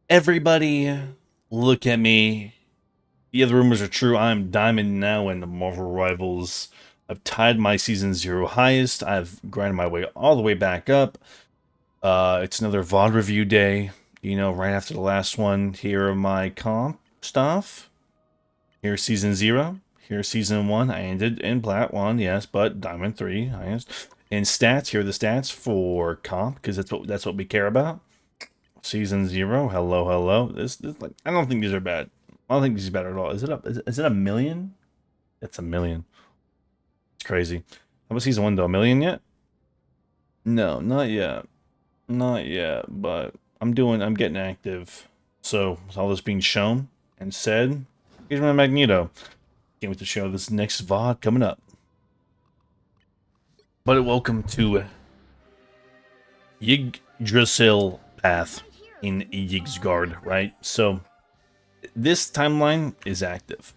Everybody, look at me. Yeah, the rumors are true. I'm diamond now in the Marvel Rivals. I've tied my season 0 highest. I've grinded my way all the way back up. It's another VOD review day. You know, right after the last one. Here are my comp stuff. Here's season 0. Here's season 1. I ended in plat 1, yes, but diamond 3 highest. And stats, here are the stats for comp, because that's what we care about. Season 0, hello. This like, I don't think these are bad. I don't think these are bad at all. Is it a million? It's a million. It's crazy. How about season 1 though? A million yet? No, not yet. Not yet, but I'm getting active. So, with all this being shown and said, here's my Magneto. Can't wait to show this next VOD coming up. But welcome to Yggdrasil Path in Yggdrasgard, right? So, this timeline is active.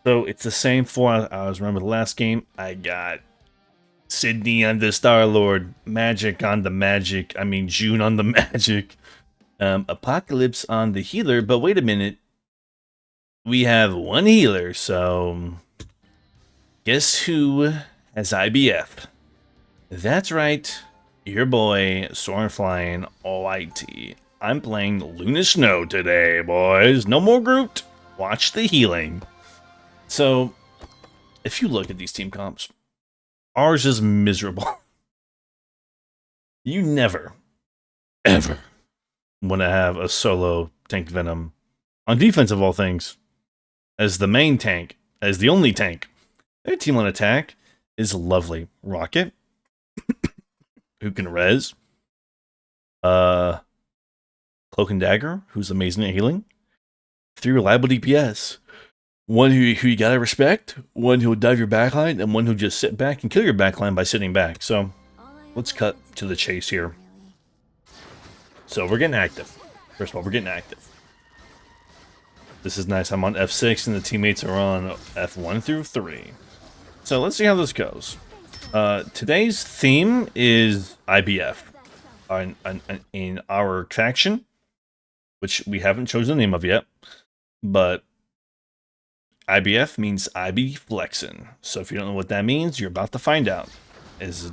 So it's the same 4 hours. Remember the last game? I got Sydney on the Star-Lord, Magic on the Magic, June on the Magic, Apocalypse on the healer, but wait a minute. We have one healer, so guess who has IBF? That's right, your boy, Soaring Flying, Almighty. I'm playing Luna Snow today, boys. No more Groot. Watch the healing. So, if you look at these team comps, ours is miserable. You never, ever want to have a solo tank Venom on defense of all things as the main tank, as the only tank. Their team on attack is lovely. Rocket, who can res. Cloak and Dagger, who's amazing at healing. 3 reliable DPS. One who you gotta respect, one who'll dive your backline, and one who'll just sit back and kill your backline by sitting back. So, let's cut to the chase here. So, we're getting active. First of all, we're getting active. This is nice. I'm on F6 and the teammates are on F1 through 3. So, let's see how this goes. Today's theme is IBF in our faction, which we haven't chosen the name of yet, but IBF means IB flexin'. So if you don't know what that means, you're about to find out.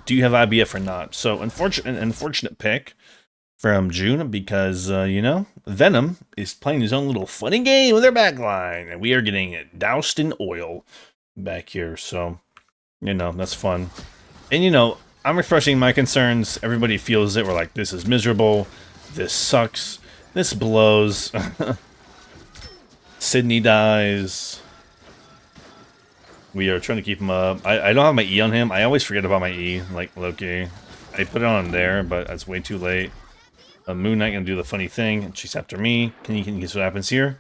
Do you have IBF or not? So unfortunate pick from June because Venom is playing his own little funny game with their backline, and we are getting it doused in oil back here. So that's fun. And I'm expressing my concerns. Everybody feels it. We're like, this is miserable. This sucks. This blows. Sydney dies. We are trying to keep him up. I don't have my E on him. I always forget about my E, like Loki. I put it on him there, but it's way too late. Moon Knight gonna do the funny thing and she's after me. Can you guess what happens here?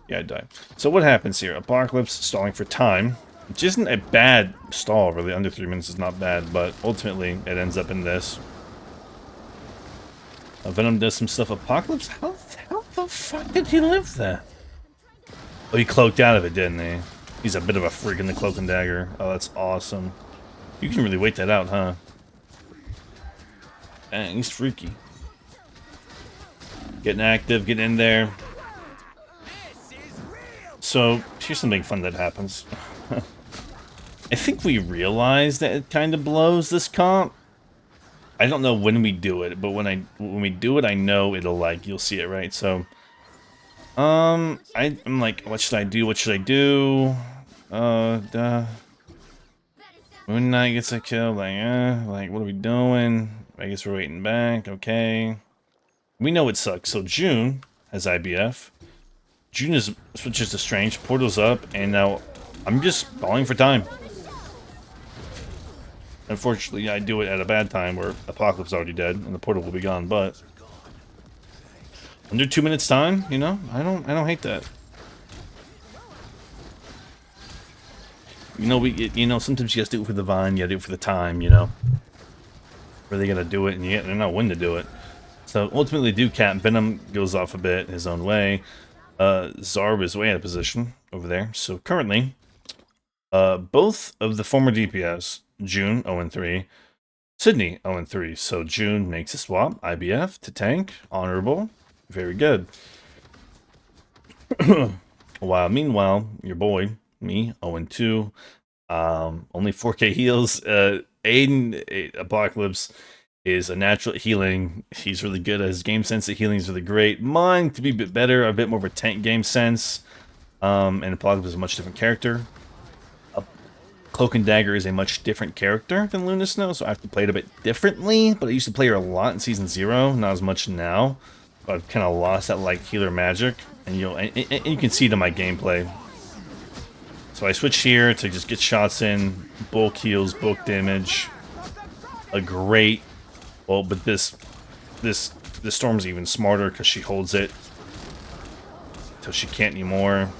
Yeah, I die. So what happens here? Apocalypse stalling for time, which isn't a bad stall, really. Under 3 minutes is not bad, but ultimately it ends up in this. Venom does some stuff. Apocalypse? How the fuck did he live that? Oh, he cloaked out of it, didn't he? He's a bit of a freak in the Cloak and Dagger. Oh, that's awesome. You can really wait that out, huh? Dang, he's freaky. Getting active, get in there. So, here's something fun that happens. I think we realize that it kind of blows this comp. I don't know when we do it, but when we do it, I know it'll you'll see it, right? So, I'm like, what should I do? What should I do? Moon Knight gets a kill, what are we doing? I guess we're waiting back, okay. We know it sucks, so June has IBF. June switches to Strange, portal's up, and now I'm just falling for time. Unfortunately, I do it at a bad time where Apocalypse is already dead and the portal will be gone, but under 2 minutes time, I don't hate that. Sometimes you gotta do it for the vine, you gotta do it for the time, Where they gotta do it, and you don't know when to do it. So ultimately, do Cap Venom goes off a bit his own way. Zarb is way out of position over there. So currently, both of the former DPS, June 0-3, Sydney 0-3. So June makes a swap, IBF to tank, honorable. Very good. While meanwhile, your boy, me, 0-2, only 4k heals. Apocalypse is a natural healing. He's really good at his game sense of healing is really great. Mine to be a bit better, a bit more of a tank game sense. And Apocalypse is a much different character. Cloak and Dagger is a much different character than Luna Snow, so I have to play it a bit differently. But I used to play her a lot in Season 0, not as much now. But I've kind of lost that like healer magic, and you can see it in my gameplay. So I switch here to just get shots in, bulk heals, bulk damage. A great, well, but this Storm's even smarter because she holds it until she can't anymore.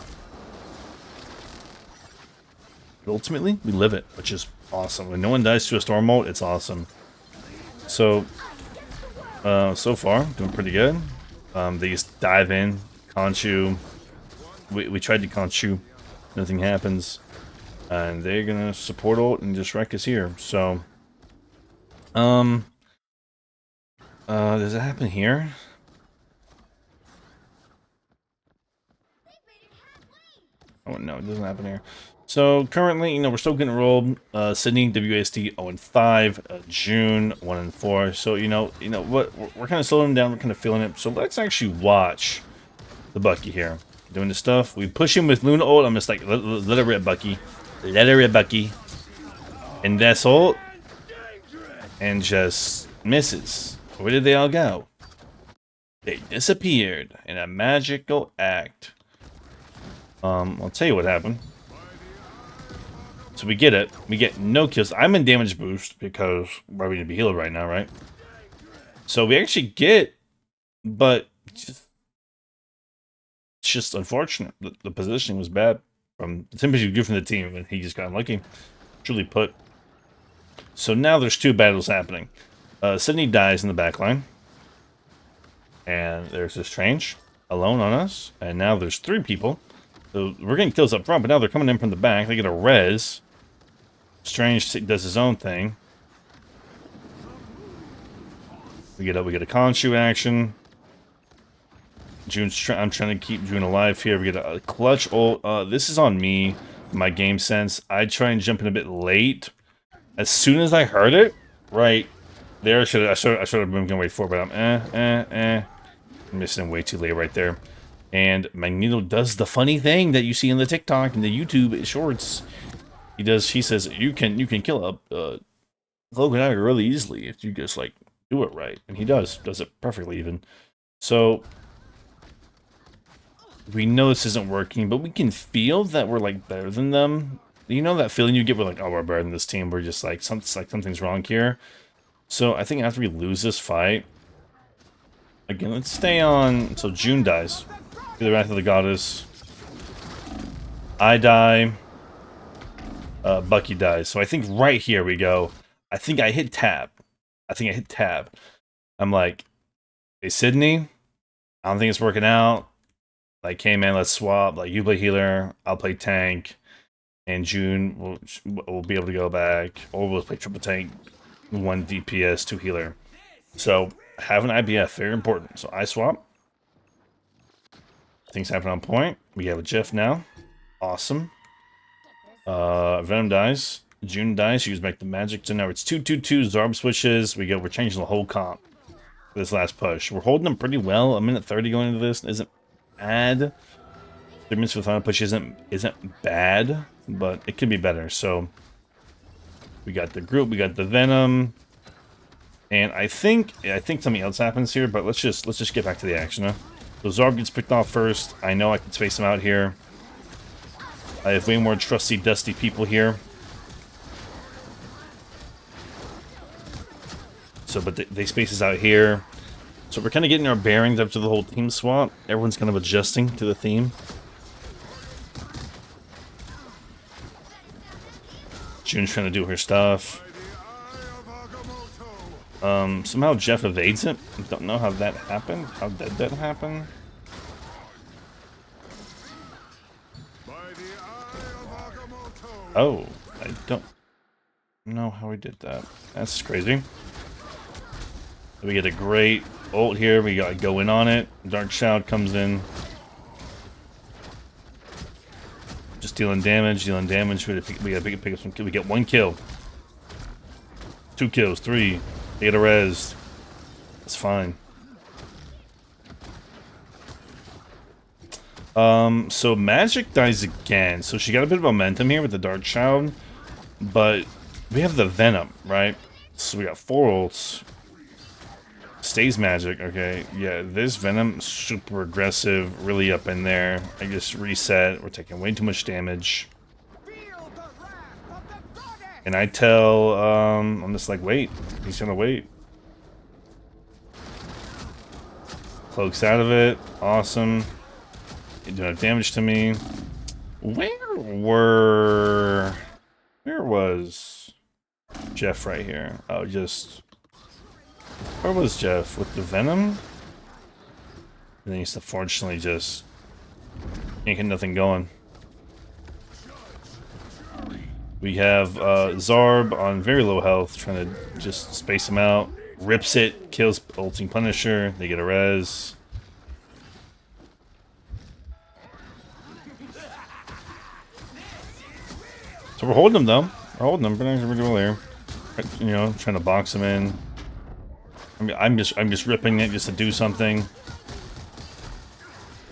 But ultimately, we live it, which is awesome. When no one dies to a Storm ult, it's awesome. So, so far, doing pretty good. They just dive in, Conchu. We tried to Conchu, nothing happens. And they're gonna support ult and just wreck us here. So, does it happen here? Oh no, it doesn't happen here. So currently, we're still getting rolled. Sydney WASD 0-5, June 1-4. So what? We're kind of slowing down. We're kind of feeling it. So let's actually watch the Bucky here doing the stuff. We push him with Luna ult. I'm just like, let it rip, Bucky. Let it rip, Bucky. And that's ult, and just misses. Where did they all go? They disappeared in a magical act. I'll tell you what happened. So we get it. We get no kills. I'm in damage boost because we're going to be healed right now, right? So we actually get, but it's just unfortunate. The positioning was bad from the temperature you get from the team, and he just got unlucky. Truly put. So now there's two battles happening. Sydney dies in the back line. And there's this Strange alone on us. And now there's 3 people. So we're getting kills up front, but now they're coming in from the back. They get a res. Strange does his own thing. We get a Khonshu action. I'm trying to keep June alive here. We get a clutch ult. This is on me, my game sense. I try and jump in a bit late. As soon as I heard it, right there, I should have been going for, but I'm missing way too late right there. And Magneto does the funny thing that you see in the TikTok and the YouTube shorts. He says you can kill a Cloak and Dagger really easily if you just like do it right, and he does it perfectly even. So we know this isn't working, but we can feel that we're like better than them. You know that feeling you get? We're like, oh, we're better than this team. We're just like something's wrong here. So I think after we lose this fight, again, let's stay on. So June dies. The Wrath of the Goddess. I die. Bucky dies. So I think right here we go. I think I hit tab. I'm like, hey, Sydney, I don't think it's working out. Like, hey, man, let's swap. Like, you play healer, I'll play tank. And June will be able to go back. Or we'll play triple tank, 1 DPS, 2 healer. So, having IBF, very important. So, I swap. Things happen on point. We have a Jeff now. Awesome. Venom dies. June dies. She goes back to magic. So now it's 2-2-2. Zarb switches. We're changing the whole comp for this last push. We're holding them pretty well. A minute 30 going into this isn't bad. 3 minutes for the final push isn't bad, but it could be better. So we got the group. We got the Venom. And I think something else happens here, but let's just get back to the action. Huh? So Zarb gets picked off first. I know I can space him out here. I have way more trusty, dusty people here. So, but they space us out here. So we're kind of getting our bearings after the whole team swap. Everyone's kind of adjusting to the theme. June's trying to do her stuff. Somehow Jeff evades it. I don't know how that happened. How did that happen? Oh, I don't know how we did that. That's crazy. We get a great ult here. We gotta go in on it. Dark Shroud comes in. Just dealing damage, We gotta pick up some kills. We get 1 kill. 2 kills, 3. They get a res. That's fine. So Magic dies again. So she got a bit of momentum here with the Dark Shroud. But we have the Venom, right? So we got 4 ults. Stays Magic, okay. Yeah, this Venom, super aggressive, really up in there. I just reset. We're taking way too much damage. And I tell, I'm just like, wait. He's gonna wait. Cloaks out of it. Awesome. You do enough damage to me. Where was Jeff right here? Oh, just... Where was Jeff? With the Venom? And then he's unfortunately just... can't get nothing going. We have Zarb on very low health, trying to just space him out. Rips it, kills ulting Punisher, they get a res. So we're holding them though. We're holding them, but we're doing there. You know, trying to box them in. I mean, I'm just ripping it just to do something.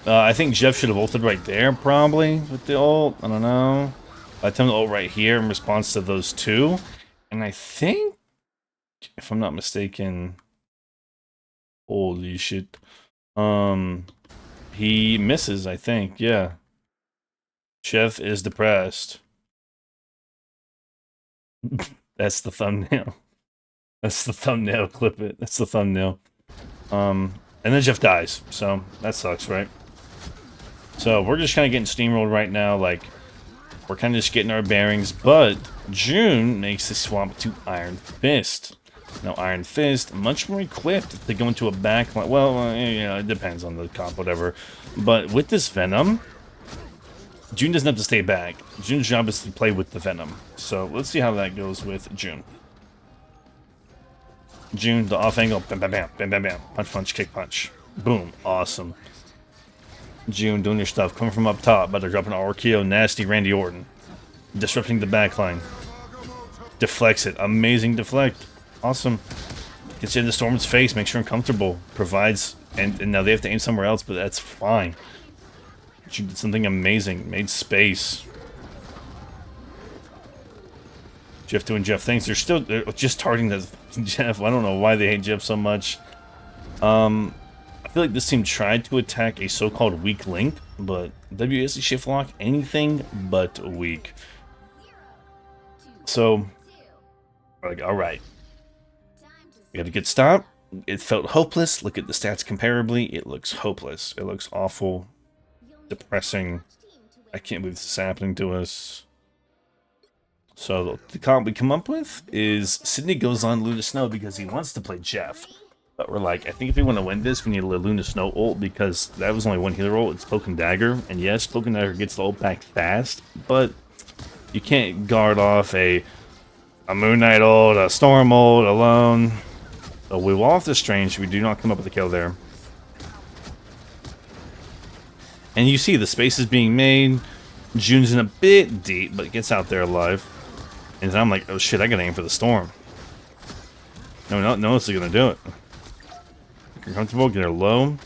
I think Jeff should have ulted right there, probably, with the ult. I don't know. I tend to ult right here in response to those 2. And I think, if I'm not mistaken... Holy shit. He misses, I think, yeah. Jeff is depressed. That's the thumbnail. That's the thumbnail, clip it. That's the thumbnail. And then Jeff dies, so that sucks, right? So we're just kind of getting steamrolled right now, like, we're kind of just getting our bearings, but June makes the swap to Iron Fist. Now, Iron Fist, much more equipped to go into a backline. Well, you know, it depends on the comp, whatever. But with this Venom, June doesn't have to stay back. June's job is to play with the Venom. So let's see how that goes with June. June, the off angle, bam, bam, bam, bam, bam, bam. Punch, punch, kick, punch. Boom, awesome. June doing your stuff, coming from up top, but they're dropping an Orkeo, nasty Randy Orton. Disrupting the backline. Deflects it, amazing deflect. Awesome. Gets in the Storm's face, makes her uncomfortable. Provides, and now they have to aim somewhere else, but that's fine. She did something amazing, made space. Jeff doing Jeff things. They're just targeting the Jeff. I don't know why they hate Jeff so much. I feel like this team tried to attack a so-called weak link, but WSD shift lock, anything but weak. So, we're like, alright. We got a good stop. It felt hopeless. Look at the stats comparably. It looks hopeless. It looks awful. Depressing. I can't believe this is happening to us. So the comp we come up with is Sydney goes on Luna Snow because he wants to play Jeff. But we're like, I think if we want to win this, we need a Luna Snow ult because that was only one healer ult. It's Cloak and Dagger. And yes, Cloak and Dagger gets the ult back fast, but you can't guard off a Moon Knight ult, a Storm ult alone. So we wall off the Strange. We do not come up with a kill there. And you see the space is being made. June's in a bit deep, but gets out there alive. And then I'm like, oh shit, I gotta aim for the Storm. No one else is gonna do it. Make her comfortable, get her low.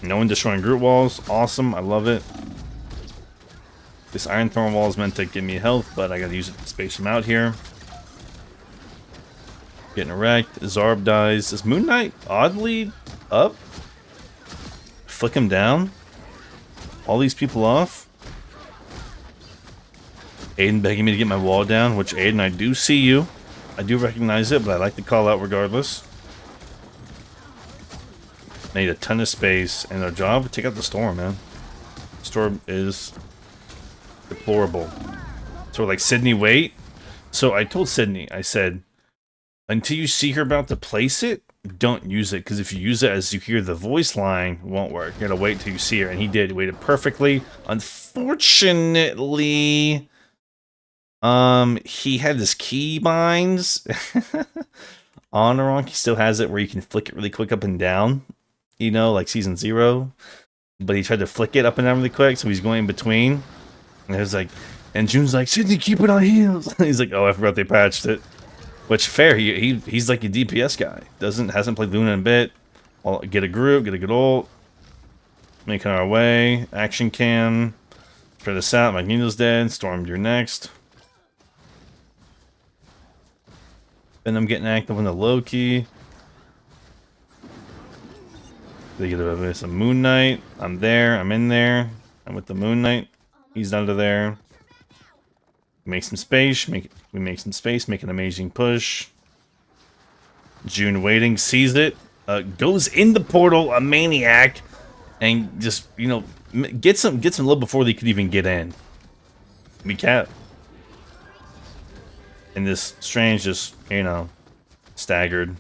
No one destroying Groot walls. Awesome, I love it. This Iron Thorn wall is meant to give me health, but I gotta use it to space him out here. Getting wrecked. Zarb dies. Is Moon Knight oddly up? Flick him down? All these people off? Aiden begging me to get my wall down, which Aiden, I do see you. I do recognize it, but I like to call out regardless. Made a ton of space, and our job, take out the Storm, man. Storm is deplorable. So we're like, Sydney, wait. So I told Sydney, I said, until you see her about to place it, don't use it, because if you use it as you hear the voice line, it won't work. You gotta wait till you see her, and he did. He waited perfectly. Unfortunately, he had his key binds on Aronk, he still has it where you can flick it really quick up and down, you know, like Season 0. But he tried to flick it up and down really quick, so he's going in between. And it was like, and June's like, Sydney, keep it on heels. He's like, oh, I forgot they patched it. Which, fair, he's like a DPS guy. Hasn't played Luna in a bit. Well, get a group, get a good ult. Making our way. Action cam. Try this out. Magneto's dead. Storm, you're next. Then I'm getting active on the Loki. They get some Moon Knight. I'm there. I'm in there. I'm with the Moon Knight. He's under there. Make some space. We make some space. Make an amazing push. June waiting. Sees it. Goes in the portal. A maniac. And just, you know, gets them a little before they could even get in. We can't. And this Strange just, you know, staggered.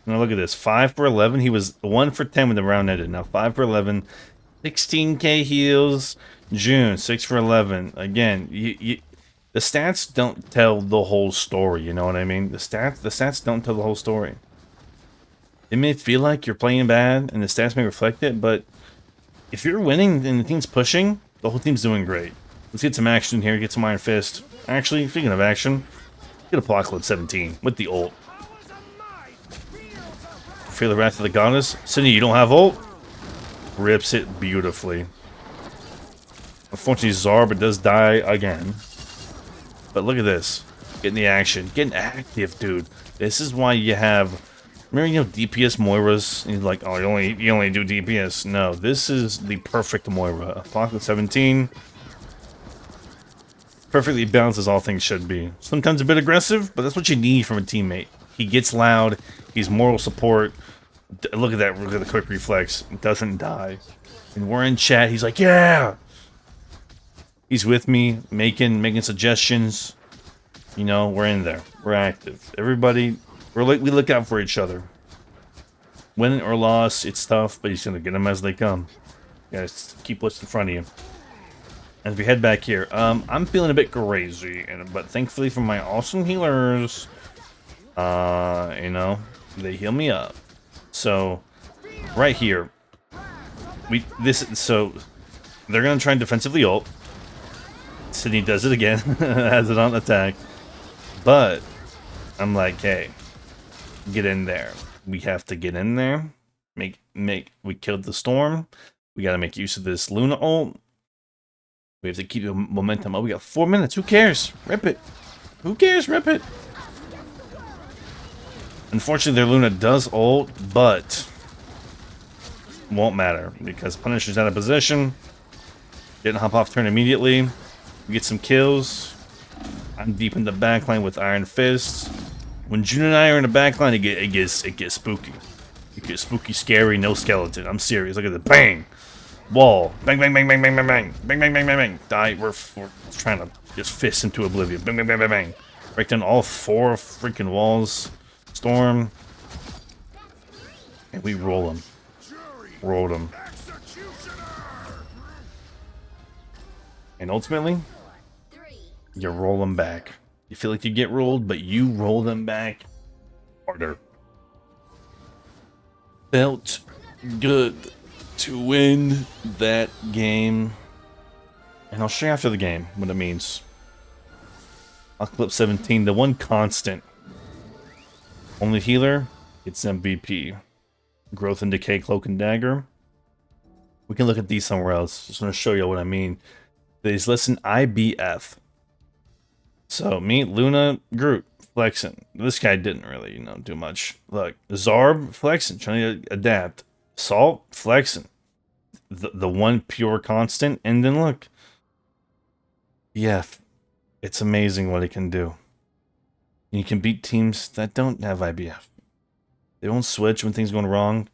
Now look at this. 5 for 11. He was 1 for 10 when the round ended. Now 5 for 11. 16k heals. June, 6 for 11. Again, the stats don't tell the whole story, you know what I mean? The stats don't tell the whole story. It may feel like you're playing bad, and the stats may reflect it, but if you're winning and the team's pushing, the whole team's doing great. Let's get some action here, get some Iron Fist. Actually, speaking of action, get Apocalypse 17 with the ult. Feel the Wrath of the Goddess. Sydney, you don't have ult? Rips it beautifully. Unfortunately, Zarb does die again. But look at this. Getting the action. Getting active, dude. This is why you have... Remember, you know, DPS Moiras? And you're like, oh, you only do DPS. No, this is the perfect Moira. Apocalypse 17. Perfectly balanced as all things should be. Sometimes a bit aggressive, but that's what you need from a teammate. He gets loud. He's moral support. Look at that. Look at the quick reflex. Doesn't die. And we're in chat. He's like, yeah! He's with me, making suggestions. You know, we're in there. We're active. Everybody, we look out for each other. Win or loss, it's tough, but he's gonna get them as they come. You guys, keep what's in front of you. And if we head back here, I'm feeling a bit crazy, but thankfully for my awesome healers, you know, they heal me up. So, right here, so they're gonna try and defensively ult. Sydney does it again, has it on attack. But I'm like, hey, get in there. We have to get in there. We killed the storm. We gotta make use of this Luna ult. We have to keep the momentum up. We got 4 minutes. Who cares? Rip it. Who cares? Rip it. Unfortunately, their Luna does ult, but won't matter because Punisher's out of position. Didn't hop off turn immediately. We get some kills. I'm deep in the backline with Iron Fists. When June and I are in the backline, it gets spooky. It gets spooky, scary, no skeleton. I'm serious. Look at the bang, wall, bang, bang, bang, bang, bang, bang, bang, bang, bang, bang, bang, bang. Die. We're trying to just fist into oblivion. Bang, bang, bang, bang, bang. Break down all 4 freaking walls. Storm, and we roll them. Rolled them. And ultimately, you roll them back. You feel like you get rolled, but you roll them back harder. Felt good to win that game. And I'll show you after the game what it means. Apocalypse 17, the one constant. Only healer, it's MVP. Growth and Decay, Cloak and Dagger. We can look at these somewhere else. Just want to show you what I mean. These listen IBF. So me, Luna, Groot, flexing. This guy didn't really, you know, do much. Look, Zarb, flexing, trying to adapt. Salt, flexing. The one pure constant, and then look. Yeah, it's amazing what he can do. You can beat teams that don't have IBF. They don't switch when things going wrong.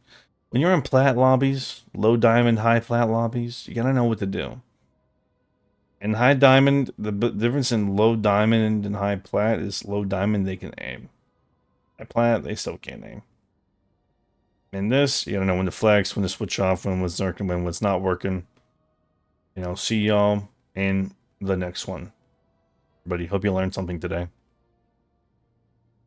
When you're in plat lobbies, low diamond, high plat lobbies, you gotta know what to do. In high diamond, the difference in low diamond and high plat is low diamond, they can aim. High plat, they still can't aim. In this, you gotta know when to flex, when to switch off, when what's working, when what's not working. You know, see y'all in the next one. Everybody, hope you learned something today.